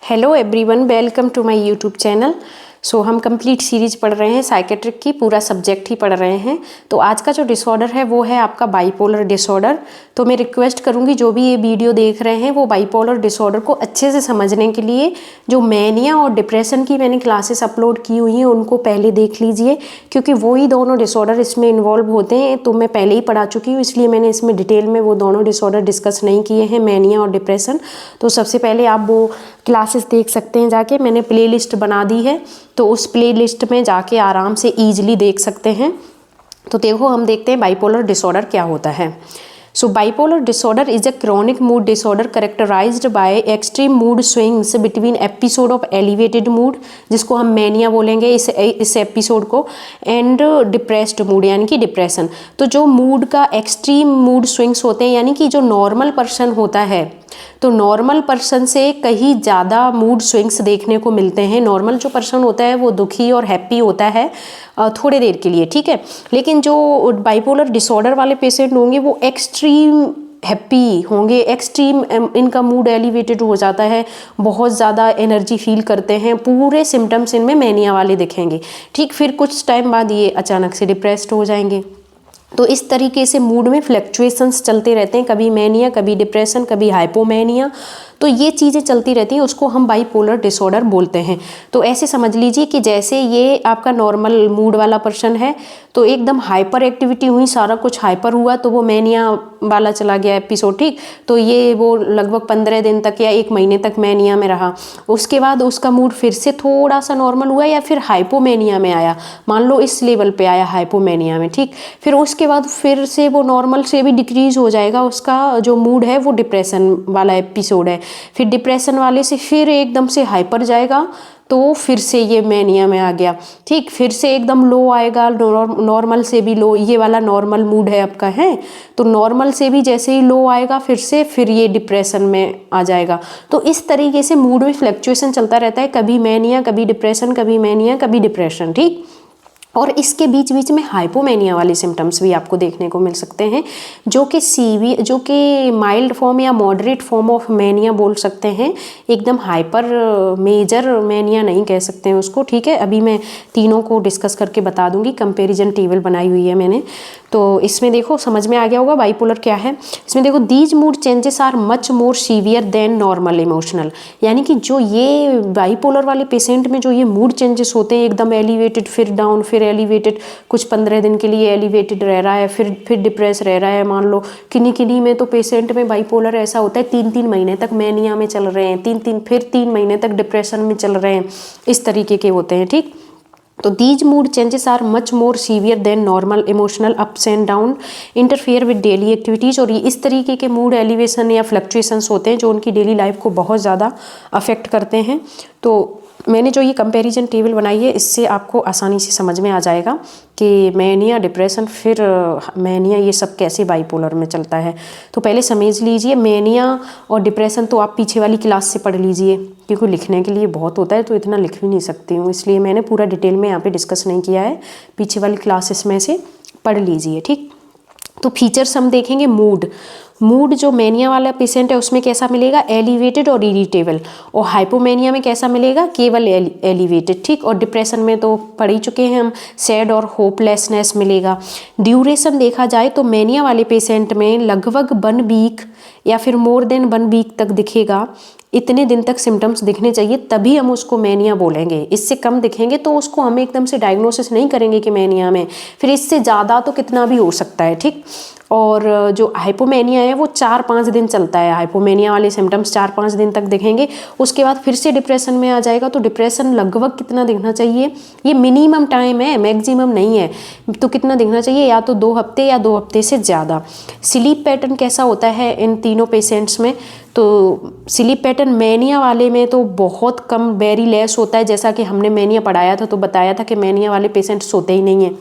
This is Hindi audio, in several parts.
Hello everyone, welcome to my YouTube channel. हम कंप्लीट सीरीज पढ़ रहे हैं, साइकेट्रिक की पूरा सब्जेक्ट ही पढ़ रहे हैं। तो आज का जो डिसऑर्डर है वो है आपका बाइपोलर डिसऑर्डर। तो मैं रिक्वेस्ट करूंगी जो भी ये वीडियो देख रहे हैं वो बाइपोलर डिसऑर्डर को अच्छे से समझने के लिए जो मैनिया और डिप्रेशन की मैंने क्लासेस अपलोड की हुई हैं उनको पहले देख लीजिए, क्योंकि वही दोनों डिसऑर्डर इसमें इन्वॉल्व होते हैं। तो मैं पहले ही पढ़ा चुकी हूँ, इसलिए मैंने इसमें डिटेल में वो दोनों डिसऑर्डर डिस्कस नहीं किए हैं, मैनिया और डिप्रेशन। तो सबसे पहले आप वो क्लासेस देख सकते हैं जाके, मैंने प्लेलिस्ट बना दी है, तो उस प्लेलिस्ट में जाके आराम से ईजिली देख सकते हैं। तो देखो, हम देखते हैं बाइपोलर डिसऑर्डर क्या होता है। So bipolar disorder is a chronic mood disorder characterised by extreme mood swings between episode of elevated mood, जिसको हम मैनिया बोलेंगे इस एपिसोड को, एंड डिप्रेस्ड मूड यानी कि डिप्रेशन। तो जो मूड का एक्सट्रीम मूड स्विंग्स होते हैं, यानी कि जो नॉर्मल पर्सन होता है, तो नॉर्मल पर्सन से कहीं ज़्यादा मूड स्विंग्स देखने को मिलते हैं। नॉर्मल जो पर्सन होता है वो दुखी और हैप्पी होता है थोड़े देर के लिए, ठीक है। लेकिन जो बाइपोलर डिसऑर्डर वाले पेशेंट होंगे वो एक्सट्रीम हैप्पी होंगे, एक्सट्रीम इनका मूड एलिवेटेड हो जाता है, बहुत ज़्यादा एनर्जी फील करते हैं, पूरे सिम्टम्स इनमें मैनिया वाले दिखेंगे, ठीक। फिर कुछ टाइम बाद ये अचानक से डिप्रेस्ड हो जाएंगे। तो इस तरीके से मूड में फ्लक्चुएशंस चलते रहते हैं, कभी मैनिया, कभी डिप्रेशन, कभी हाइपोमैनिया। तो ये चीज़ें चलती रहती हैं, उसको हम बाइपोलर डिसऑर्डर बोलते हैं। तो ऐसे समझ लीजिए कि जैसे ये आपका नॉर्मल मूड वाला पर्सन है, तो एकदम हाइपर एक्टिविटी हुई, सारा कुछ हाइपर हुआ, तो वो मैनिया वाला चला गया एपिसोड, ठीक। तो ये वो लगभग 15 दिन तक या 1 महीने तक मैनिया में रहा। उसके बाद उसका मूड फिर से थोड़ा सा नॉर्मल हुआ या फिर हाइपोमैनिया में आया, मान लो इस लेवल पे आया हाइपोमैनिया में, ठीक। फिर उसके बाद फिर से वो नॉर्मल से भी डिक्रीज हो जाएगा, उसका जो मूड है वो डिप्रेशन वाला एपिसोड है। फिर डिप्रेशन वाले से फिर एकदम से हाइपर जाएगा, तो फिर से ये मैनिया में आ गया, ठीक। फिर से एकदम लो आएगा, नॉर्मल से भी लो, ये वाला नॉर्मल मूड है आपका, है। तो नॉर्मल से भी जैसे ही लो आएगा फिर ये डिप्रेशन में आ जाएगा। तो इस तरीके से मूड में फ्लक्चुएशन चलता रहता है, कभी मैनिया, कभी डिप्रेशन, कभी मैनिया, कभी डिप्रेशन, ठीक। और इसके बीच बीच में हाइपोमैनिया वाले सिम्टम्स भी आपको देखने को मिल सकते हैं, जो कि माइल्ड फॉर्म या मॉडरेट फॉर्म ऑफ मैनिया बोल सकते हैं। एकदम हाइपर मेजर मैनिया नहीं कह सकते हैं उसको, ठीक है। अभी मैं तीनों को डिस्कस करके बता दूंगी, कंपैरिजन टेबल बनाई हुई है मैंने। तो इसमें देखो, समझ में आ गया होगा बाइपोलर क्या है। इसमें देखो, these mood changes are much more severe than normal emotional, यानी कि जो ये बाइपोलर वाले पेशेंट में जो ये मूड चेंजेस होते हैं, एकदम एलिवेटेड फिर डाउन फिर एलिवेटेड, कुछ 15 दिन के लिए एलिवेटेड रह रहा है, फिर डिप्रेस रह रहा है, मान लो किन्हीं में तो पेशेंट में बाइपोलर ऐसा होता है 3-3 महीने तक मैनिया में चल रहे हैं, 3 महीने तक डिप्रेशन में चल रहे हैं, इस तरीके के होते हैं, ठीक। तो these mood changes are much more severe than normal emotional ups and down interfere with daily activities. और ये इस तरीके के मूड एलिवेशन या फ्लक्चुएशंस होते हैं जो उनकी डेली लाइफ को बहुत ज़्यादा अफेक्ट करते हैं। तो मैंने जो ये कंपैरिजन टेबल बनाई है, इससे आपको आसानी से समझ में आ जाएगा कि मैनिया, डिप्रेशन, फिर मैनिया, ये सब कैसे बाइपोलर में चलता है। तो पहले समझ लीजिए मैनिया और डिप्रेशन, तो आप पीछे वाली क्लास से पढ़ लीजिए, क्योंकि लिखने के लिए बहुत होता है तो इतना लिख भी नहीं सकती हूँ, इसलिए मैंने पूरा डिटेल में यहाँ पे डिस्कस नहीं किया है, पीछे वाली क्लासेस में से पढ़ लीजिए, ठीक। तो फीचर्स हम देखेंगे। मूड जो मैनिया वाला पेशेंट है उसमें कैसा मिलेगा, एलिवेटेड और इरिटेबल। और हाइपोमैनिया में कैसा मिलेगा, केवल एलिवेटेड, ठीक। और डिप्रेशन में तो पढ़ ही चुके हैं हम, सैड और होपलेसनेस मिलेगा। ड्यूरेशन देखा जाए तो मैनिया वाले पेशेंट में लगभग 1 वीक या फिर मोर देन 1 वीक तक दिखेगा, इतने दिन तक सिम्टम्स दिखने चाहिए, तभी हम उसको मैनिया बोलेंगे। इससे कम दिखेंगे तो उसको हम एकदम से डायग्नोसिस नहीं करेंगे कि मैनिया में, फिर इससे ज़्यादा तो कितना भी हो सकता है, ठीक। और जो हाइपोमैनिया है वो 4-5 दिन चलता है, हाइपोमैनिया वाले सिम्टम्स 4-5 दिन तक दिखेंगे, उसके बाद फिर से डिप्रेशन में आ जाएगा। तो डिप्रेशन लगभग कितना दिखना चाहिए, ये मिनिमम टाइम है, मैक्सिमम नहीं है। तो कितना दिखना चाहिए, या तो 2 हफ्ते या 2 हफ्ते से ज़्यादा। स्लीप पैटर्न कैसा होता है इन तीनों पेशेंट्स में, तो स्लीप पैटर्न मैनिया वाले में तो बहुत कम, वेरी लेस होता है। जैसा कि हमने मैनिया पढ़ाया था तो बताया था कि मैनिया वाले पेशेंट सोते ही नहीं हैं,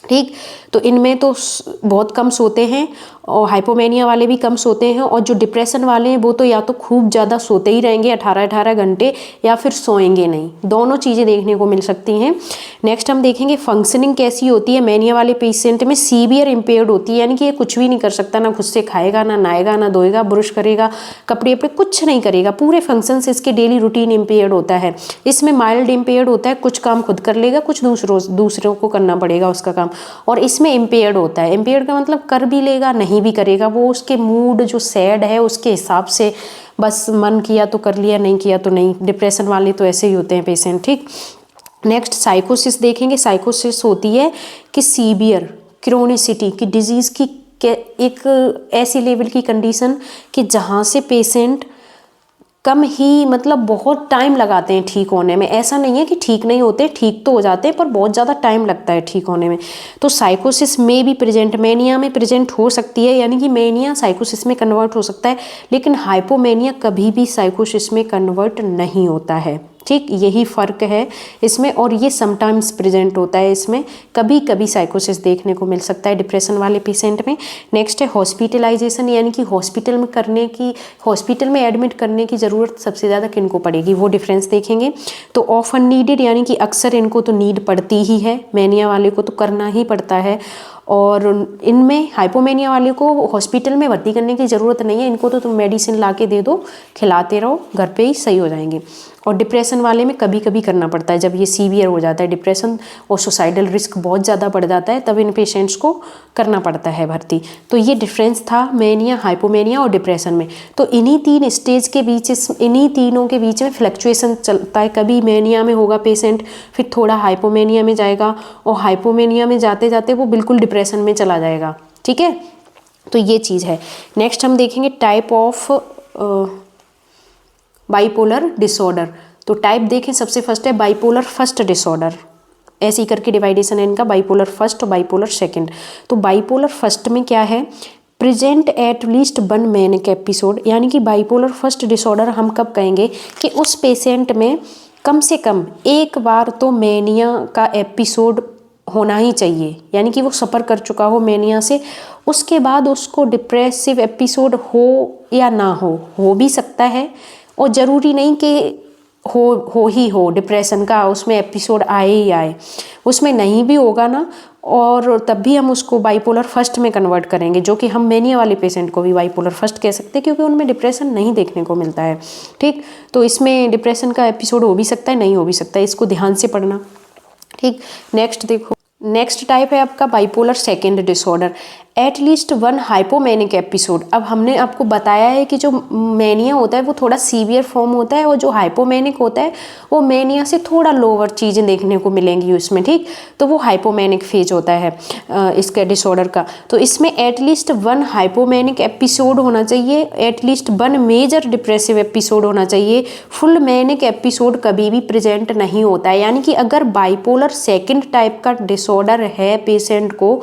ठीक। तो इनमें तो बहुत कम सोते हैं और हाइपोमेनिया वाले भी कम सोते हैं, और जो डिप्रेशन वाले हैं वो तो या तो खूब ज़्यादा सोते ही रहेंगे 18-18 घंटे, या फिर सोएंगे नहीं। दोनों चीज़ें देखने को मिल सकती हैं। नेक्स्ट हम देखेंगे फंक्शनिंग कैसी होती है। मैनिया वाले पेशेंट में सीवियर इम्पेयर्ड होती है, यानी कि ये कुछ भी नहीं कर सकता, ना खुद से खाएगा, ना नहाएगा, ना धोएगा, ब्रश करेगा, कपड़े अपने कुछ नहीं करेगा, पूरे फंक्शन से इसके डेली रूटीन इम्पेयर्ड होता है। इसमें माइल्ड इम्पेयर्ड होता है, कुछ काम खुद कर लेगा, कुछ दूसरों को करना पड़ेगा उसका काम। और इसमें इम्पेयर्ड होता है, इम्पेयर्ड का मतलब कर भी लेगा, नहीं भी करेगा, वो उसके मूड जो सैड है उसके हिसाब से, बस मन किया तो कर लिया, नहीं किया तो नहीं। डिप्रेशन वाले तो ऐसे ही होते हैं पेशेंट। ठीक। नेक्स्ट साइकोसिस देखेंगे। साइकोसिस होती है कि सीवियर क्रोनिसिटी की डिजीज़ की एक ऐसी लेवल की कंडीशन कि जहाँ से पेशेंट कम ही मतलब बहुत टाइम लगाते हैं ठीक होने में। ऐसा नहीं है कि ठीक नहीं होते, ठीक तो हो जाते हैं, पर बहुत ज़्यादा टाइम लगता है ठीक होने में। तो साइकोसिस में भी प्रेजेंट, मेनिया में प्रेजेंट हो सकती है, यानी कि मेनिया साइकोसिस में कन्वर्ट हो सकता है, लेकिन हाइपोमेनिया कभी भी साइकोसिस में कन्वर्ट नहीं होता है। ठीक, यही फ़र्क है इसमें। और ये समटाइम्स प्रेजेंट होता है, इसमें कभी कभी साइकोसिस देखने को मिल सकता है डिप्रेशन वाले पेशेंट में। नेक्स्ट है हॉस्पिटलाइजेशन, यानी कि हॉस्पिटल में एडमिट करने की ज़रूरत सबसे ज़्यादा किनको पड़ेगी, वो डिफरेंस देखेंगे। तो ऑफन नीडेड, यानी कि अक्सर इनको तो नीड पड़ती ही है, मेनिया वाले को तो करना ही पड़ता है। और इनमें हाइपोमेनिया वाले को हॉस्पिटल में भर्ती करने की ज़रूरत नहीं है, इनको तो तुम मेडिसिन ला के दे दो, खिलाते रहो, घर पे ही सही हो जाएंगे। और डिप्रेशन वाले में कभी कभी करना पड़ता है, जब ये सीवियर हो जाता है डिप्रेशन और सुसाइडल रिस्क बहुत ज़्यादा बढ़ जाता है, तब इन पेशेंट्स को करना पड़ता है भर्ती। तो ये डिफरेंस था मेनिया, हाइपोमेनिया और डिप्रेशन में। तो इन्हीं तीन स्टेज के बीच, इन्हीं तीनों के बीच में फ्लक्चुएशन चलता है। कभी मेनिया में होगा पेशेंट, फिर थोड़ा हाइपोमेनिया में जाएगा, और हाइपोमेनिया में जाते जाते वो बिल्कुल डिप्रेशन में चला जाएगा। ठीक है, तो ये चीज़ है। नेक्स्ट हम देखेंगे टाइप ऑफ बाइपोलर डिसऑर्डर। तो टाइप देखें, सबसे फर्स्ट है बाइपोलर फर्स्ट डिसऑर्डर, ऐसे ही करके डिवाइडेशन है इनका, बाइपोलर फर्स्ट और बाइपोलर सेकंड। तो बाइपोलर फर्स्ट में क्या है, present at least one manic episode, यानी कि बाइपोलर फर्स्ट डिसऑर्डर हम कब कहेंगे कि उस पेशेंट में कम से कम एक बार तो मैनिया का एपिसोड होना ही चाहिए, यानी कि वो सफ़र कर चुका हो मैनिया से, उसके बाद उसको डिप्रेसिव एपिसोड हो या ना हो भी सकता है, और ज़रूरी नहीं कि हो डिप्रेशन का उसमें एपिसोड आए ही आए, उसमें नहीं भी होगा ना, और तब भी हम उसको बाइपोलर फर्स्ट में कन्वर्ट करेंगे, जो कि हम मेनिया वाले पेशेंट को भी बाइपोलर फर्स्ट कह सकते हैं, क्योंकि उनमें डिप्रेशन नहीं देखने को मिलता है। ठीक, तो इसमें डिप्रेशन का एपिसोड हो भी सकता है, नहीं हो भी सकता है, इसको ध्यान से पढ़ना। ठीक, नेक्स्ट देखो, नेक्स्ट टाइप है आपका bipolar second disorder, at least one hypomanic episode. अब हमने आपको बताया है कि जो मेनिया होता है वो थोड़ा सीवियर फॉर्म होता है, और जो हाइपोमेनिक होता है वो मेनिया से थोड़ा लोअर चीज़ें देखने को मिलेंगी उसमें। ठीक, तो वो हाइपोमेनिक फेज होता है इसके डिसऑर्डर का। तो इसमें एटलीस्ट वन हाइपोमेनिक एपिसोड होना चाहिए, at least one major depressive episode होना चाहिए, फुल मैनिक एपिसोड कभी भी प्रेजेंट नहीं होता है। यानी कि अगर बाइपोलर सेकेंड टाइप का डिसऑर्डर है पेशेंट को,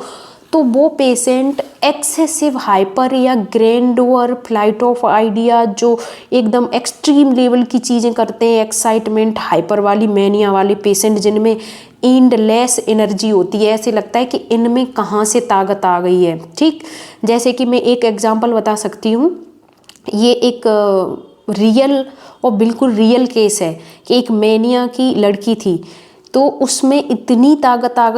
तो वो पेशेंट एक्सेसिव हाइपर या ग्रैंडोर फ्लाइट ऑफ आइडिया, जो एकदम एक्सट्रीम लेवल की चीज़ें करते हैं, एक्साइटमेंट हाइपर वाली मेनिया वाले पेशेंट, जिनमें एंडलेस एनर्जी होती है, ऐसे लगता है कि इनमें कहाँ से ताकत आ गई है। ठीक, जैसे कि मैं एक एग्जांपल बता सकती हूँ, ये एक रियल और बिल्कुल रियल केस है कि एक मेनिया की लड़की थी, तो उसमें इतनी ताकत आ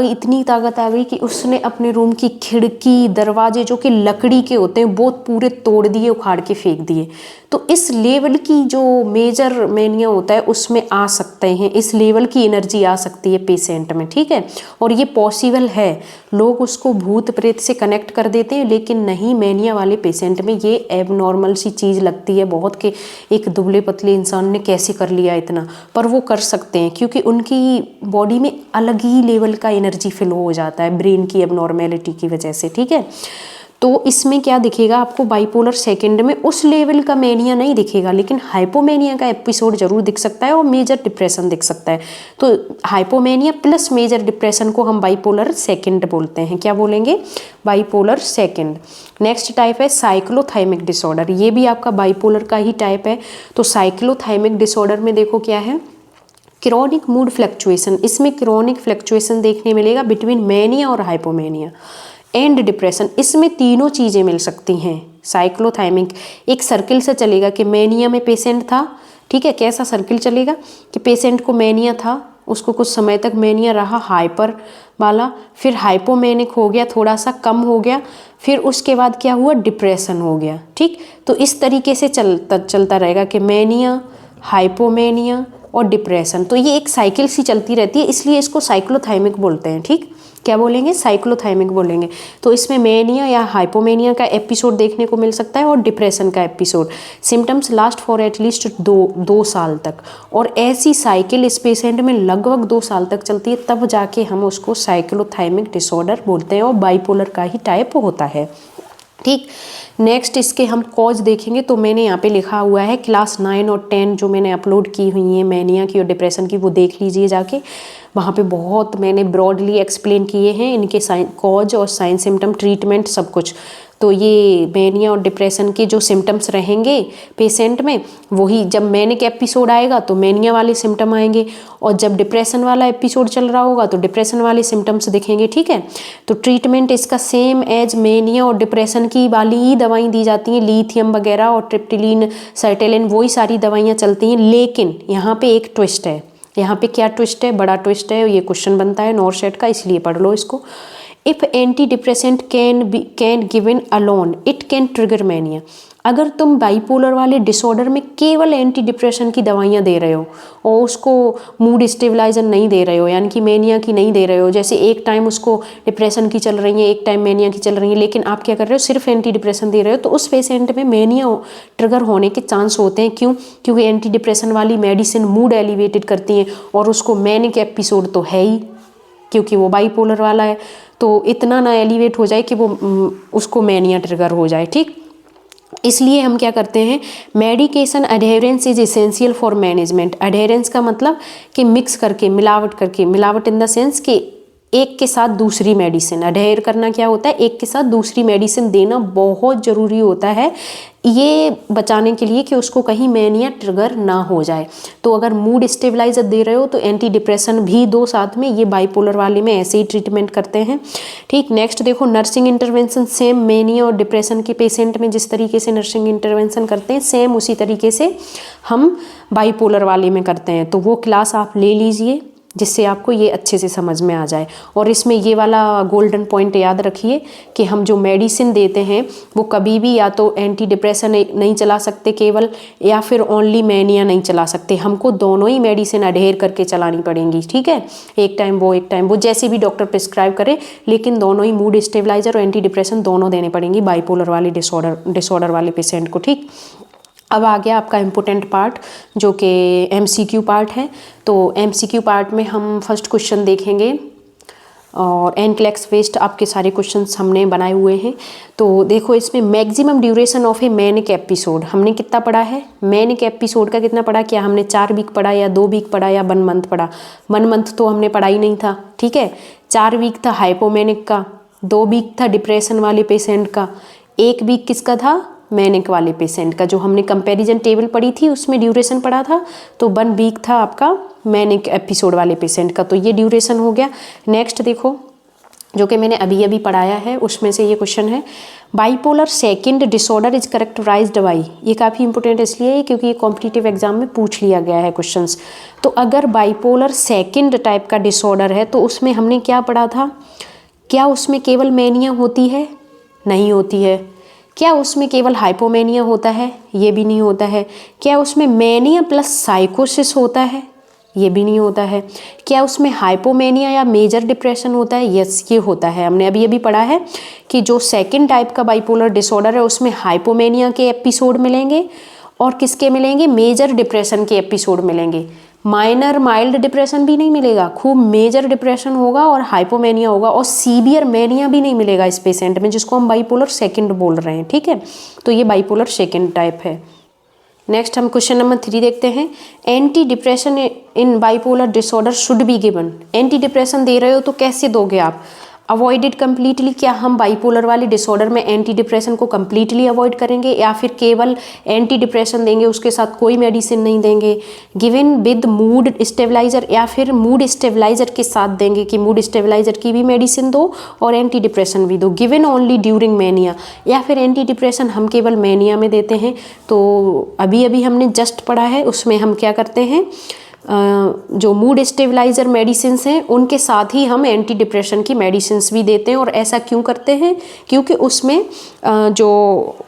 गई कि उसने अपने रूम की खिड़की दरवाजे, जो कि लकड़ी के होते हैं, वो पूरे तोड़ दिए, उखाड़ के फेंक दिए। तो इस लेवल की जो मेजर मेनिया होता है उसमें आ सकते हैं, इस लेवल की एनर्जी आ सकती है पेशेंट में। ठीक है, और ये पॉसिबल है, लोग उसको भूत प्रेत से कनेक्ट कर देते हैं, लेकिन नहीं, मेनिया वाले पेशेंट में ये एबनॉर्मल सी चीज़ लगती है बहुत, कि एक दुबले पतले इंसान ने कैसे कर लिया इतना, पर वो कर सकते हैं, क्योंकि उनकी बॉडी में अलग ही लेवल का एनर्जी फ्लो हो जाता है ब्रेन की एबनॉर्मेलिटी की वजह से। ठीक है, तो इसमें क्या दिखेगा आपको, बाइपोलर सेकेंड में उस लेवल का मेनिया नहीं दिखेगा, लेकिन हाइपोमेनिया का एपिसोड जरूर दिख सकता है, और मेजर डिप्रेशन दिख सकता है। तो हाइपोमेनिया प्लस मेजर डिप्रेशन को हम बाइपोलर सेकेंड बोलते हैं। क्या बोलेंगे, बाइपोलर सेकेंड। नेक्स्ट टाइप है साइक्लोथाइमिक डिसऑर्डर, ये भी आपका बाइपोलर का ही टाइप है। तो साइक्लोथाइमिक डिसऑर्डर में देखो क्या है, क्रॉनिक मूड फ्लक्चुएशन, इसमें क्रॉनिक फ्लक्चुएशन देखने मिलेगा बिटवीन मैनिया और हाइपोमेनिया एंड डिप्रेशन, इसमें तीनों चीज़ें मिल सकती हैं। साइक्लोथाइमिक एक सर्किल से चलेगा कि मैनिया में पेशेंट था, ठीक है, कैसा सर्किल चलेगा कि पेशेंट को मैनिया था, उसको कुछ समय तक मैनिया रहा हाइपर वाला, फिर हाइपोमेनिक हो गया, थोड़ा सा कम हो गया, फिर उसके बाद क्या हुआ, डिप्रेशन हो गया, ठीक। तो इस तरीके से चलता रहेगा कि मैनिया, हाइपोमेनिया और डिप्रेशन, तो ये एक साइकिल सी चलती रहती है, इसलिए इसको साइक्लोथाइमिक बोलते हैं, ठीक। क्या बोलेंगे, साइक्लोथाइमिक बोलेंगे। तो इसमें मैनिया या हाइपोमेनिया का एपिसोड देखने को मिल सकता है और डिप्रेशन का episode. Symptoms last for at least दो साल तक, और ऐसी साइकिल इस पेशेंट में लगभग 2 साल तक चलती है, तब जाके हम उसको साइक्लोथाइमिक डिसऑर्डर बोलते हैं और बाइपोलर का ही टाइप होता है, ठीक। नेक्स्ट इसके हम कॉज देखेंगे, तो मैंने यहाँ पे लिखा हुआ है क्लास 9 और 10 जो मैंने अपलोड की हुई हैं मैनिया की और डिप्रेशन की, वो देख लीजिए जाके, वहाँ पे बहुत मैंने ब्रॉडली एक्सप्लेन किए हैं इनके कॉज और साइन सिम्टम, ट्रीटमेंट, सब कुछ। तो ये मैनिया और डिप्रेशन के जो सिम्टम्स रहेंगे पेशेंट में, वही जब मैनिक एपिसोड आएगा तो मैनिया वाले सिम्टम आएंगे, और जब डिप्रेशन वाला एपिसोड चल रहा होगा तो डिप्रेशन वाले सिम्टम्स दिखेंगे, ठीक है। तो ट्रीटमेंट इसका सेम एज मैनिया और डिप्रेशन की वाली ही दवाई दी जाती हैं, लिथियम वगैरह और ट्रिप्टिलिन, सर्टेलिन, वही सारी दवाइयाँ चलती हैं, लेकिन यहाँ पे एक ट्विस्ट है। यहाँ पे क्या ट्विस्ट है, बड़ा ट्विस्ट है, ये क्वेश्चन बनता है नॉर्सेट का, इसलिए पढ़ लो इसको। If anti depressant can given alone it can trigger mania, अगर तुम बाइपोलर वाले डिसऑर्डर में केवल एंटी डिप्रेशन की दवाइयाँ दे रहे हो और उसको मूड स्टेबलाइजर नहीं दे रहे हो, यानी कि मैनिया की नहीं दे रहे हो, जैसे एक टाइम उसको डिप्रेशन की चल रही है, एक टाइम मैनिया की चल रही है, लेकिन आप क्या कर रहे हो, सिर्फ एंटी डिप्रेशन दे रहे हो, तो उस पेशेंट में मैनिया ट्रिगर होने के चांस होते हैं। क्यों? क्योंकि एंटी डिप्रेशन वाली मेडिसिन मूड एलिवेटेड करती हैं और उसको मैनिक एपिसोड तो है ही, क्योंकि वो बाइपोलर वाला है, तो इतना ना एलिवेट हो जाए कि वो उसको मैनिया ट्रिगर हो जाए, ठीक। इसलिए हम क्या करते हैं, medication adherence is essential for management. Adherence का मतलब कि मिक्स करके, मिलावट करके, मिलावट इन द सेंस कि एक के साथ दूसरी मेडिसिन, अडेयर करना क्या होता है, एक के साथ दूसरी मेडिसिन देना बहुत ज़रूरी होता है, ये बचाने के लिए कि उसको कहीं मैनिया ट्रिगर ना हो जाए। तो अगर मूड स्टेबलाइजर दे रहे हो तो एंटी डिप्रेशन भी दो साथ में, ये बाइपोलर वाले में ऐसे ही ट्रीटमेंट करते हैं, ठीक। नेक्स्ट देखो, नर्सिंग इंटरवेंशन सेम मैनिया और डिप्रेशन के पेशेंट में जिस तरीके से नर्सिंग इंटरवेंशन करते हैं, सेम उसी तरीके से हम बाइपोलर वाले में करते हैं। तो वो क्लास आप ले लीजिए जिससे आपको ये अच्छे से समझ में आ जाए। और इसमें ये वाला गोल्डन पॉइंट याद रखिए कि हम जो मेडिसिन देते हैं वो कभी भी या तो एंटी डिप्रेशन नहीं चला सकते केवल, या फिर ओनली मैनिया नहीं चला सकते, हमको दोनों ही मेडिसिन अडेयर करके चलानी पड़ेंगी, ठीक है। एक टाइम वो जैसे भी डॉक्टर प्रिस्क्राइब करे, लेकिन दोनों ही मूड स्टेबलाइजर और एंटी डिप्रेशन दोनों देने पड़ेंगी बाइपोलर वाले डिसऑर्डर वाले पेशेंट को, ठीक। अब आ गया आपका इम्पोर्टेंट पार्ट जो कि MCQ पार्ट है। तो MCQ पार्ट में हम फर्स्ट क्वेश्चन देखेंगे और NCLEX बेस्ड आपके सारे क्वेश्चंस हमने बनाए हुए हैं। तो देखो, इसमें maximum duration of A manic episode हमने कितना पढ़ा है, मैनिक एपिसोड का कितना पढ़ा, क्या हमने 4 वीक पढ़ा या 2 वीक पढ़ा या 1 मंथ पढ़ा। 1 मंथ तो हमने पढ़ा ही नहीं था, ठीक है। 4 वीक था हाइपोमेनिक का, 2 वीक था डिप्रेशन वाले पेशेंट का, 1 वीक किसका था, मैनिक वाले पेशेंट का। जो हमने कंपैरिजन टेबल पढ़ी थी उसमें ड्यूरेशन पढ़ा था, तो 1 वीक था आपका मैनिक एपिसोड वाले पेशेंट का, तो ये ड्यूरेशन हो गया। नेक्स्ट देखो, जो कि मैंने अभी अभी पढ़ाया है उसमें से ये क्वेश्चन है, bipolar second disorder is characterised by. ये काफ़ी इंपॉर्टेंट इसलिए है क्योंकि ये कॉम्पिटिटिव एग्जाम में पूछ लिया गया है क्वेश्चंस। तो अगर बाइपोलर सेकंड टाइप का डिसऑर्डर है तो उसमें हमने क्या पढ़ा था, क्या उसमें केवल मैनिया होती है, नहीं होती है। क्या उसमें केवल हाइपोमेनिया होता है, ये भी नहीं होता है। क्या उसमें मैनिया प्लस साइकोसिस होता है, ये भी नहीं होता है। क्या उसमें हाइपोमेनिया या मेजर डिप्रेशन होता है, यस ये होता है। हमने अभी अभी पढ़ा है कि जो सेकंड टाइप का बाइपोलर डिसऑर्डर है उसमें हाइपोमेनिया के एपिसोड मिलेंगे और किसके मिलेंगे, मेजर डिप्रेशन के एपिसोड मिलेंगे। माइनर माइल्ड डिप्रेशन भी नहीं मिलेगा, खूब मेजर डिप्रेशन होगा और हाइपोमेनिया होगा, और सीवियर मैनिया भी नहीं मिलेगा इस पेशेंट में, जिसको हम बाइपोलर सेकंड बोल रहे हैं, ठीक है। तो ये बाइपोलर सेकंड टाइप है। नेक्स्ट हम क्वेश्चन नंबर 3 देखते हैं, anti depression in bipolar disorder should be given. Anti depression दे रहे हो तो कैसे दोगे आप, अवॉइडेड कम्प्लीटली, क्या हम बाइपोलर वाले डिसऑर्डर में एंटी डिप्रेशन को कम्प्लीटली अवॉइड करेंगे या फिर केवल एंटी डिप्रेशन देंगे, उसके साथ कोई मेडिसिन नहीं देंगे। गिवन विद मूड स्टेबलाइजर, या फिर मूड स्टेबलाइजर के साथ देंगे कि मूड स्टेबलाइजर की भी मेडिसिन दो और एंटी डिप्रेशन भी दो। गिवन ओनली ड्यूरिंग मैनिया, या फिर एंटी डिप्रेशन हम केवल मैनिया में देते हैं। तो अभी अभी हमने जस्ट पढ़ा है, उसमें हम क्या करते हैं, जो मूड स्टेबलाइज़र मेडिसिन्स हैं उनके साथ ही हम एंटी डिप्रेशन की मेडिसिन्स भी देते हैं। और ऐसा क्यों करते हैं, क्योंकि उसमें जो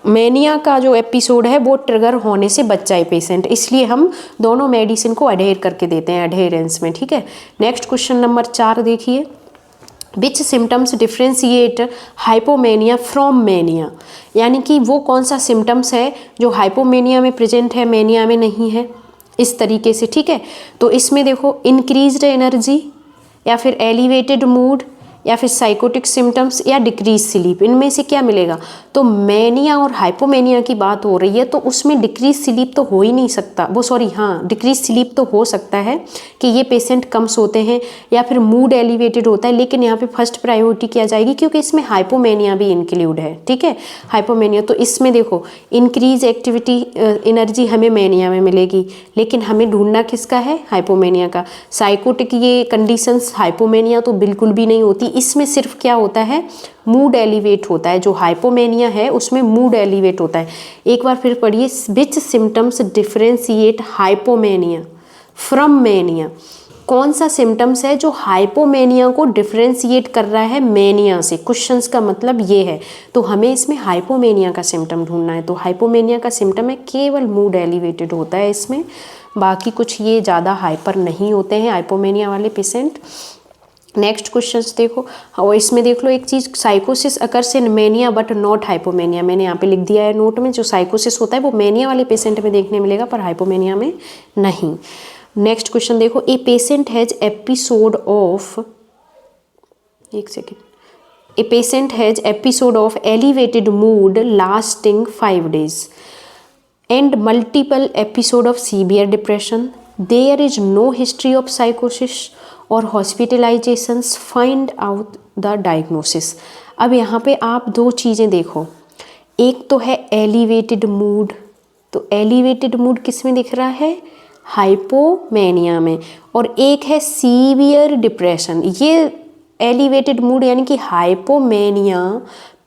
मैनिया का जो एपिसोड है वो ट्रिगर होने से बच जाए पेशेंट, इसलिए हम दोनों मेडिसिन को अडेयर करके देते हैं अडेरेंस में। ठीक है, नेक्स्ट क्वेश्चन नंबर 4 देखिए। Which symptoms differentiate hypomania from mania, यानी कि वो कौन सा सिम्टम्स है जो हाइपोमेनिया में प्रेजेंट है, मैनिया में नहीं है, इस तरीके से। ठीक है, तो इसमें देखो इंक्रीज्ड एनर्जी या फिर एलिवेटेड मूड या फिर साइकोटिक सिम्टम्स या डिक्रीज स्लीप, इनमें से क्या मिलेगा। तो मैनिया और हाइपोमेनिया की बात हो रही है तो उसमें डिक्रीज स्लीप तो हो ही नहीं सकता, वो सॉरी हाँ डिक्रीज स्लीप तो हो सकता है कि ये पेशेंट कम सोते हैं या फिर मूड एलिवेटेड होता है, लेकिन यहाँ पे फर्स्ट प्रायोरिटी किया जाएगी क्योंकि इसमें हाइपोमेनिया भी इंक्लूड है। ठीक है, हाइपोमेनिया, तो इसमें देखो इंक्रीज एक्टिविटी एनर्जी हमें मैनिया में मिलेगी, लेकिन हमें ढूंढना किसका है, हाइपोमेनिया का। साइकोटिक ये कंडीशंस हाइपोमेनिया तो बिल्कुल भी नहीं होती, इसमें सिर्फ क्या होता है, मूड एलिवेट होता है। जो हाइपोमेनिया है उसमें मूड एलिवेट होता है। एक बार फिर पढ़िए, which symptoms differentiate hypomania from mania, कौन सा सिम्टम्स है जो हाइपोमेनिया को डिफ्रेंशिएट कर रहा है मैनिया से। क्वेश्चंस का मतलब ये है, तो हमें इसमें हाइपोमेनिया का सिम्टम ढूंढना है। तो हाइपोमेनिया का सिम्टम है केवल मूड एलिवेटेड होता है इसमें, बाकी कुछ ये ज़्यादा हाइपर नहीं होते हैं हाइपोमेनिया वाले पेशेंट। नेक्स्ट क्वेश्चंस देखो, और इसमें देख लो एक चीज़, साइकोसिस occurs in mania but not hypomania. मैंने यहाँ पे लिख दिया है नोट में, जो साइकोसिस होता है वो मैनिया वाले पेशेंट में देखने मिलेगा पर हाइपोमेनिया में नहीं। नेक्स्ट क्वेश्चन देखो, a patient has episode of, एक सेकेंड, a patient has episode of elevated mood lasting 5 days and multiple episode of severe depression. There is no history of psychosis or hospitalizations. Find out the diagnosis. अब यहाँ पे आप दो चीज़ें देखो, एक तो है एलिवेटेड मूड, तो एलिवेटेड मूड किस में दिख रहा है, हाइपोमेनिया में, और एक है सीवियर डिप्रेशन। ये एलिवेटेड मूड यानी कि हाइपोमेनिया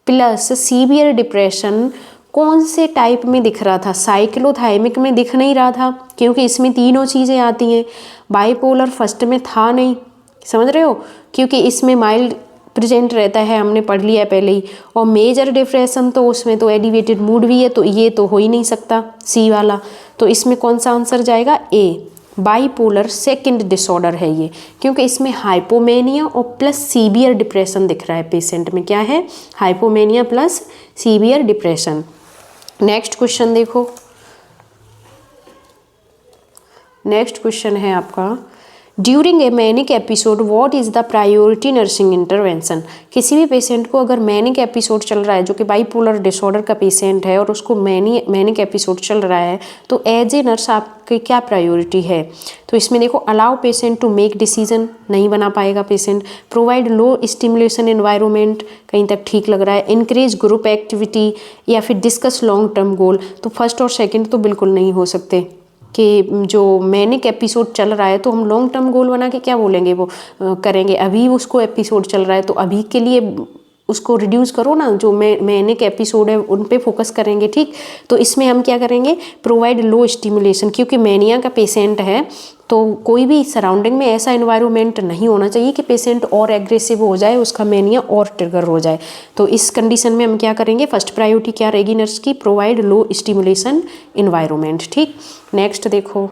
प्लस सीवियर डिप्रेशन कौन से टाइप में दिख रहा था, साइक्लोथाइमिक में दिख नहीं रहा था, क्योंकि इसमें तीनों चीज़ें आती हैं। बाइपोलर फर्स्ट में था नहीं, समझ रहे हो, क्योंकि इसमें माइल्ड प्रेजेंट रहता है, हमने पढ़ लिया पहले ही। और मेजर डिप्रेशन तो उसमें तो एलिवेटेड मूड भी है, तो ये तो हो ही नहीं सकता सी वाला। तो इसमें कौन सा आंसर जाएगा, ए, बाइपोलर सेकंड डिसऑर्डर है ये, क्योंकि इसमें हाइपोमेनिया और प्लस सीवियर डिप्रेशन दिख रहा है पेशेंट में। क्या है, hypomania plus severe depression. Next question देखो, नेक्स्ट क्वेश्चन है आपका, during a manic episode what is the priority nursing intervention. किसी भी पेशेंट को अगर मैनिक एपिसोड चल रहा है, जो कि बाइपोलर डिसऑर्डर का पेशेंट है और उसको मैनिक एपिसोड चल रहा है, तो एज ए नर्स आपकी क्या प्रायोरिटी है। तो इसमें देखो, allow patient to make decision, नहीं बना पाएगा patient. Provide low stimulation environment, कहीं तक ठीक लग रहा है। इंकरेज ग्रुप एक्टिविटी या फिर डिस्कस लॉन्ग टर्म गोल, तो फर्स्ट और सेकेंड तो बिल्कुल नहीं हो सकते कि जो मैनिक एपिसोड चल रहा है तो हम लॉन्ग टर्म गोल बना के क्या बोलेंगे, वो करेंगे। अभी उसको एपिसोड चल रहा है तो अभी के लिए उसको रिड्यूस करो ना, जो मैनिक एपिसोड है उन पे फोकस करेंगे। ठीक, तो इसमें हम क्या करेंगे, प्रोवाइड लो स्टिमुलेशन, क्योंकि मैनिया का पेशेंट है तो कोई भी सराउंडिंग में ऐसा एनवायरनमेंट नहीं होना चाहिए कि पेशेंट और एग्रेसिव हो जाए, उसका मैनिया और ट्रिगर हो जाए। तो इस कंडीशन में हम क्या करेंगे, फर्स्ट प्रायोरिटी क्या रहेगी नर्स की, प्रोवाइड लो स्टिमुलेशन एनवायरनमेंट। ठीक, नेक्स्ट देखो,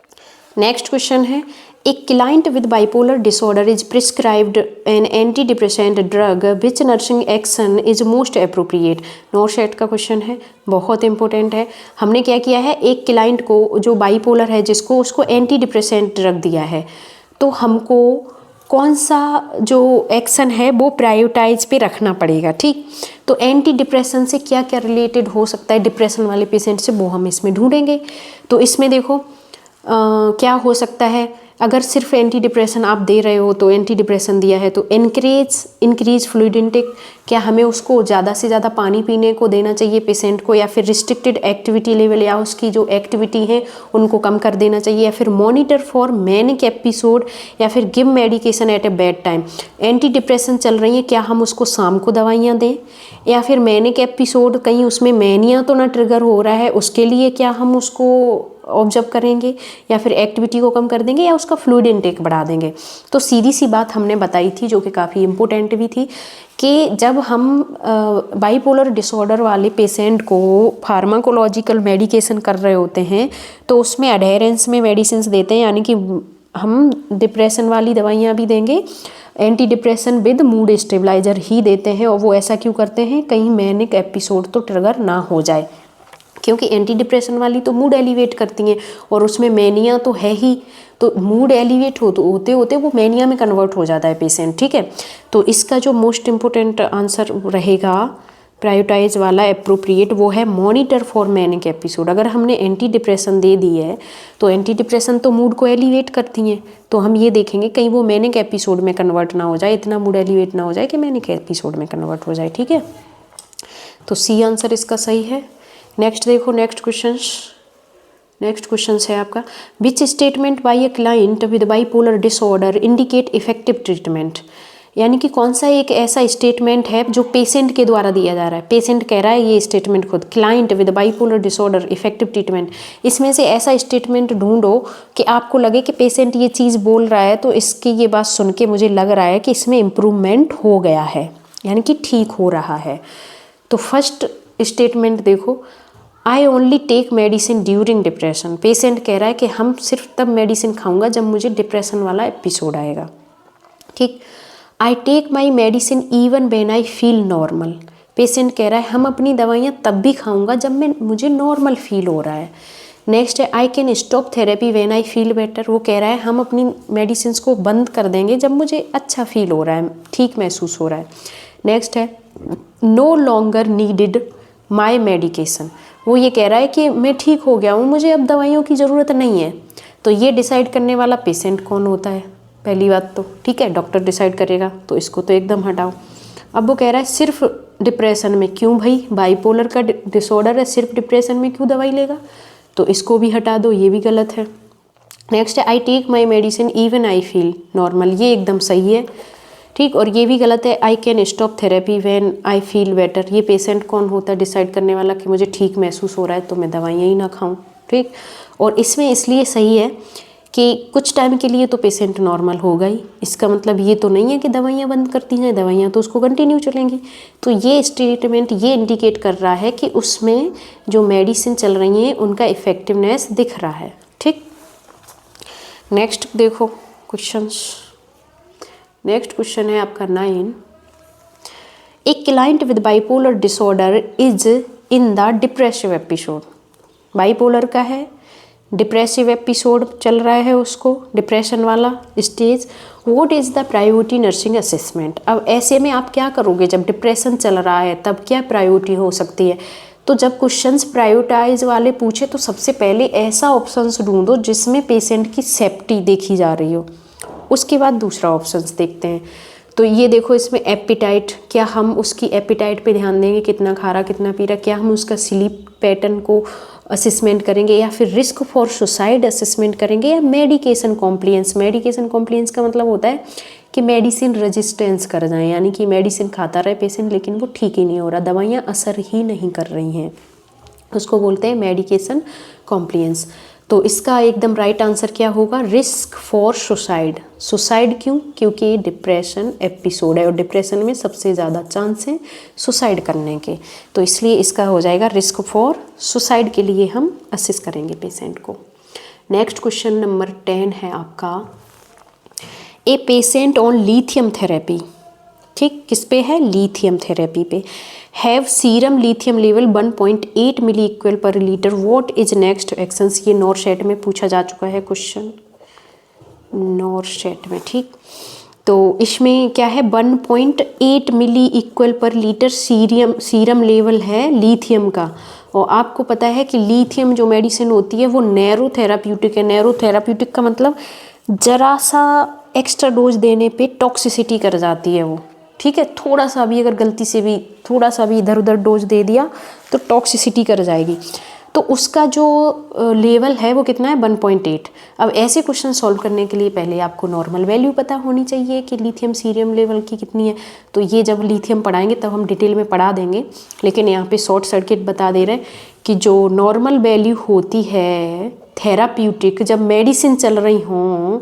नेक्स्ट क्वेश्चन है, A client with bipolar disorder is prescribed an antidepressant drug. Which nursing action is most appropriate? Not set का क्वेश्चन है, बहुत इंपॉर्टेंट है। हमने क्या किया है, एक क्लाइंट को जो बाइपोलर है जिसको, उसको एंटी डिप्रेसेंट ड्रग दिया है, तो हमको कौन सा जो एक्शन है वो प्रायोरिटाइज पे रखना पड़ेगा। ठीक, तो एंटी डिप्रेशन से क्या क्या रिलेटेड हो सकता है डिप्रेशन वाले पेशेंट से, वो हम इसमें ढूंढेंगे। तो इसमें देखो क्या हो सकता है, अगर सिर्फ एंटी डिप्रेशन आप दे रहे हो तो एंटी डिप्रेशन दिया है तो इंक्रीज फ्लूइड इनटेक, क्या हमें उसको ज़्यादा से ज़्यादा पानी पीने को देना चाहिए पेशेंट को, या फिर रिस्ट्रिक्टेड एक्टिविटी लेवल या उसकी जो एक्टिविटी है उनको कम कर देना चाहिए, या फिर मॉनिटर फॉर मैनिक एपिसोड, या फिर give medication at a bad time. Anti depression चल रही है, क्या हम उसको शाम को दवाइयाँ दें, या फिर मैनिक एपिसोड कहीं उसमें मैनिया तो ना ट्रिगर हो रहा है उसके लिए क्या हम उसको ऑब्जर्व करेंगे, या फिर एक्टिविटी को कम कर देंगे, या उसका फ्लूइड इनटेक बढ़ा देंगे। तो सीधी सी बात हमने बताई थी जो कि काफ़ी इम्पोर्टेंट भी थी कि जब हम बाइपोलर डिसऑर्डर वाले पेशेंट को फार्माकोलॉजिकल मेडिकेशन कर रहे होते हैं तो उसमें अडेरेंस में मेडिसिन देते हैं, यानी कि हम डिप्रेशन वाली दवाइयाँ भी देंगे, anti depression with mood stabiliser ही देते हैं। और वो ऐसा क्यों करते हैं, कहीं मैनिक एपिसोड तो ट्रिगर ना हो जाए, क्योंकि एंटी डिप्रेशन वाली तो मूड एलिवेट करती हैं और उसमें मैनिया तो है ही, तो मूड एलिवेट होते होते वो मैनिया में कन्वर्ट हो जाता है पेशेंट। ठीक है, तो इसका जो मोस्ट इम्पोर्टेंट आंसर रहेगा प्रायोरिटाइज वाला एप्रोप्रिएट, वो है मॉनिटर फॉर मैनिक एपिसोड। अगर हमने एंटी डिप्रेशन दे दी है तो एंटी डिप्रेशन तो मूड को एलिवेट करती हैं, तो हम ये देखेंगे कहीं वो मैनिक एपिसोड में कन्वर्ट ना हो जाए, इतना मूड एलिवेट ना हो जाए कि मैनिक एपिसोड में कन्वर्ट हो जाए। ठीक है, तो सी आंसर इसका सही है। नेक्स्ट देखो, नेक्स्ट क्वेश्चन है आपका, which statement by a client with bipolar disorder indicate effective treatment. यानी कि कौन सा एक ऐसा स्टेटमेंट है जो पेशेंट के द्वारा दिया जा रहा है, पेशेंट कह रहा है ये स्टेटमेंट खुद, client with bipolar disorder effective treatment. इसमें से ऐसा स्टेटमेंट ढूंढो कि आपको लगे कि पेशेंट ये चीज़ बोल रहा है तो इसकी ये बात सुन के मुझे लग रहा है कि इसमें इम्प्रूवमेंट हो गया है, यानी कि ठीक हो रहा है। तो फर्स्ट स्टेटमेंट देखो, I only take medicine during depression. Patient कह रहा है कि हम सिर्फ तब मेडिसिन खाऊंगा जब मुझे डिप्रेशन वाला एपिसोड आएगा। ठीक, I take my medicine even when I feel normal. Patient कह रहा है हम अपनी दवाइयाँ तब भी खाऊंगा जब मुझे नॉर्मल फील हो रहा है। नेक्स्ट है, I can stop therapy when I feel better. वो कह रहा है हम अपनी मेडिसिन को बंद कर देंगे जब मुझे अच्छा फील हो रहा है, ठीक महसूस हो रहा है। नेक्स्ट है, नो लॉन्गर नीडिड माई मेडिकेशन। वो ये कह रहा है कि मैं ठीक हो गया हूँ, मुझे अब दवाइयों की ज़रूरत नहीं है। तो ये डिसाइड करने वाला पेशेंट कौन होता है, पहली बात तो ठीक है डॉक्टर डिसाइड करेगा, तो इसको तो एकदम हटाओ। अब वो कह रहा है सिर्फ डिप्रेशन में, क्यों भाई, बाइपोलर का डिसऑर्डर है, सिर्फ डिप्रेशन में क्यों दवाई लेगा, तो इसको भी हटा दो, ये भी गलत है। नेक्स्ट है, I take my medicine even I feel normal, ये एकदम सही है। ठीक, और ये भी गलत है, I can stop therapy when I feel better. ये पेशेंट कौन होता है डिसाइड करने वाला कि मुझे ठीक महसूस हो रहा है तो मैं दवाइयाँ ही ना खाऊं। ठीक, और इसमें इसलिए सही है कि कुछ टाइम के लिए तो पेशेंट नॉर्मल होगा ही, इसका मतलब ये तो नहीं है कि दवाइयाँ बंद करती हैं, दवाइयाँ तो उसको कंटिन्यू चलेंगी। तो ये स्टेटमेंट ये इंडिकेट कर रहा है कि उसमें जो मेडिसिन चल रही हैं उनका इफेक्टिवनेस दिख रहा है। ठीक, नेक्स्ट देखो क्वेश्चंस। नेक्स्ट क्वेश्चन है आपका 9, a client with bipolar disorder is in the depressive episode. Bipolar का है, डिप्रेसिव एपिसोड चल रहा है उसको, डिप्रेशन वाला stage. What is the priority nursing assessment. अब ऐसे में आप क्या करोगे, जब डिप्रेशन चल रहा है तब क्या प्रायोरिटी हो सकती है। तो जब क्वेश्चंस प्रायोरिटाइज वाले पूछे तो सबसे पहले ऐसा ऑप्शंस ढूंढो जिसमें पेशेंट की सेफ्टी देखी जा रही हो, उसके बाद दूसरा ऑप्शंस देखते हैं। तो ये देखो इसमें एपिटाइट, क्या हम उसकी एपिटाइट पे ध्यान देंगे, कितना खा रहा कितना पी रहा, क्या हम उसका स्लीप पैटर्न को असेसमेंट करेंगे, या फिर रिस्क फॉर सुसाइड असेसमेंट करेंगे, या मेडिकेशन कॉम्प्लियंस। मेडिकेशन कॉम्प्लियंस का मतलब होता है कि मेडिसिन रेजिस्टेंस कर जाए, यानी कि मेडिसिन खाता रहे पेशेंट लेकिन वो ठीक ही नहीं हो रहा, दवाइयाँ असर ही नहीं कर रही हैं, उसको बोलते हैं मेडिकेशन कॉम्प्लियंस। तो इसका एकदम राइट आंसर क्या होगा, रिस्क फॉर सुसाइड। सुसाइड क्यों, क्योंकि डिप्रेशन एपिसोड है और डिप्रेशन में सबसे ज़्यादा चांस है सुसाइड करने के, तो इसलिए इसका हो जाएगा रिस्क फॉर सुसाइड के लिए हम असिस्ट करेंगे पेशेंट को। नेक्स्ट क्वेश्चन नंबर 10 है आपका, a patient on lithium therapy. ठीक, किस पे है, लिथियम थेरेपी पे, have serum lithium level 1.8 milli equal per litre, what is next actions. ये नॉरशेट में पूछा जा चुका है क्वेश्चन, नॉरशेट में। ठीक, तो इसमें क्या है, 1.8 milli equal per litre serum level है लिथियम का। और आपको पता है कि लिथियम जो मेडिसिन होती है वो नैरो थेराप्यूटिक है। नैरो थेराप्यूटिक का मतलब ज़रा सा एक्स्ट्रा डोज देने पे टॉक्सिसिटी कर जाती है वो, ठीक है। थोड़ा सा भी अगर गलती से भी थोड़ा सा भी इधर उधर डोज दे दिया तो टॉक्सिसिटी कर जाएगी। तो उसका जो लेवल है वो कितना है 1.8। अब ऐसे क्वेश्चन सॉल्व करने के लिए पहले आपको नॉर्मल वैल्यू पता होनी चाहिए कि लिथियम सीरियम लेवल की कितनी है। तो ये जब लिथियम पढ़ाएंगे तब हम डिटेल में पढ़ा देंगे, लेकिन यहाँ पे शॉर्ट सर्किट बता दे रहे हैं कि जो नॉर्मल वैल्यू होती है थेराप्यूटिक, जब मेडिसिन चल रही हों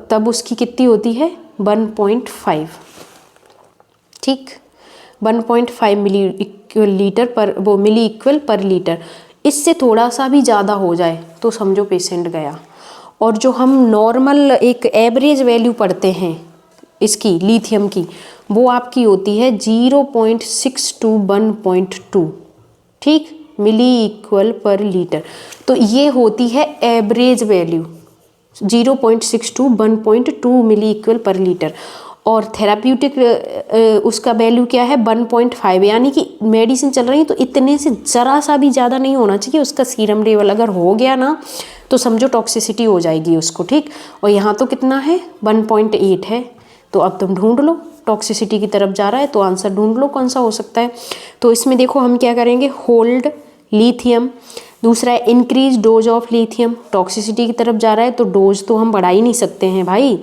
तब उसकी कितनी होती है 1.5, ठीक। 1.5 मिली इक्वल पर लीटर। इससे थोड़ा सा भी ज़्यादा हो जाए तो समझो पेशेंट गया। और जो हम नॉर्मल एक एवरेज वैल्यू पढ़ते हैं इसकी लिथियम की, वो आपकी होती है 0.6 to 1.2, ठीक, मिली इक्वल पर लीटर। तो ये होती है average value 0.6 to 1.2 milli equal per litre. और थेराप्यूटिक उसका वैल्यू क्या है 1.5, यानी कि मेडिसिन चल रही है तो इतने से ज़रा सा भी ज़्यादा नहीं होना चाहिए उसका सीरम लेवल। अगर हो गया ना तो समझो टॉक्सिसिटी हो जाएगी उसको, ठीक। और यहाँ तो कितना है 1.8 है। तो अब तुम ढूंढ लो, टॉक्सिसिटी की तरफ जा रहा है तो आंसर ढूंढ लो कौन सा हो सकता है। तो इसमें देखो हम क्या करेंगे, होल्ड लिथियम, दूसरा है increase dose of lithium, toxicity की तरफ जा रहा है तो डोज तो हम बढ़ा ही नहीं सकते हैं भाई।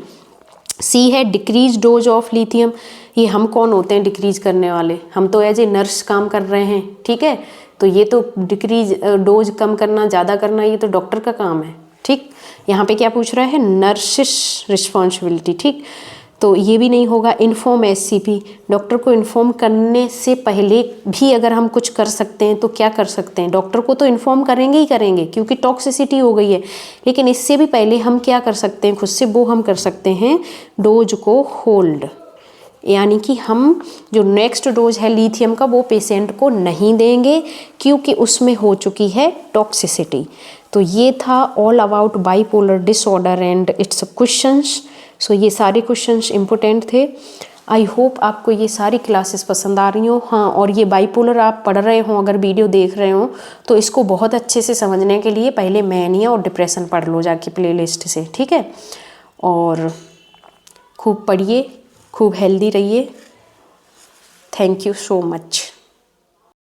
सी है डिक्रीज डोज ऑफ लिथियम, ये हम कौन होते हैं डिक्रीज करने वाले, हम तो एज ए नर्स काम कर रहे हैं, ठीक है। तो ये तो डिक्रीज डोज कम करना ज़्यादा करना ये तो डॉक्टर का काम है, ठीक। यहाँ पे क्या पूछ रहा है नर्सिस रिस्पॉन्सिबिलिटी, ठीक। तो ये भी नहीं होगा। इन्फॉर्म एससीपी, डॉक्टर को इन्फॉर्म करने से पहले भी अगर हम कुछ कर सकते हैं तो क्या कर सकते हैं, डॉक्टर को तो इन्फॉर्म करेंगे ही करेंगे क्योंकि टॉक्सिसिटी हो गई है। लेकिन इससे भी पहले हम क्या कर सकते हैं खुद से, वो हम कर सकते हैं डोज को होल्ड, यानी कि हम जो नेक्स्ट डोज है लिथियम का वो पेशेंट को नहीं देंगे क्योंकि उसमें हो चुकी है टॉक्सिसिटी। तो ये था all about bipolar disorder and its questions. सो ये सारे क्वेश्चंस इम्पोर्टेंट थे। आई होप आपको ये सारी क्लासेस पसंद आ रही हो। हाँ, और ये बाइपोलर आप पढ़ रहे हो, अगर वीडियो देख रहे हो तो इसको बहुत अच्छे से समझने के लिए पहले मैनिया और डिप्रेशन पढ़ लो जाके प्लेलिस्ट से, ठीक है। और खूब पढ़िए, खूब हेल्दी रहिए। Thank you so much.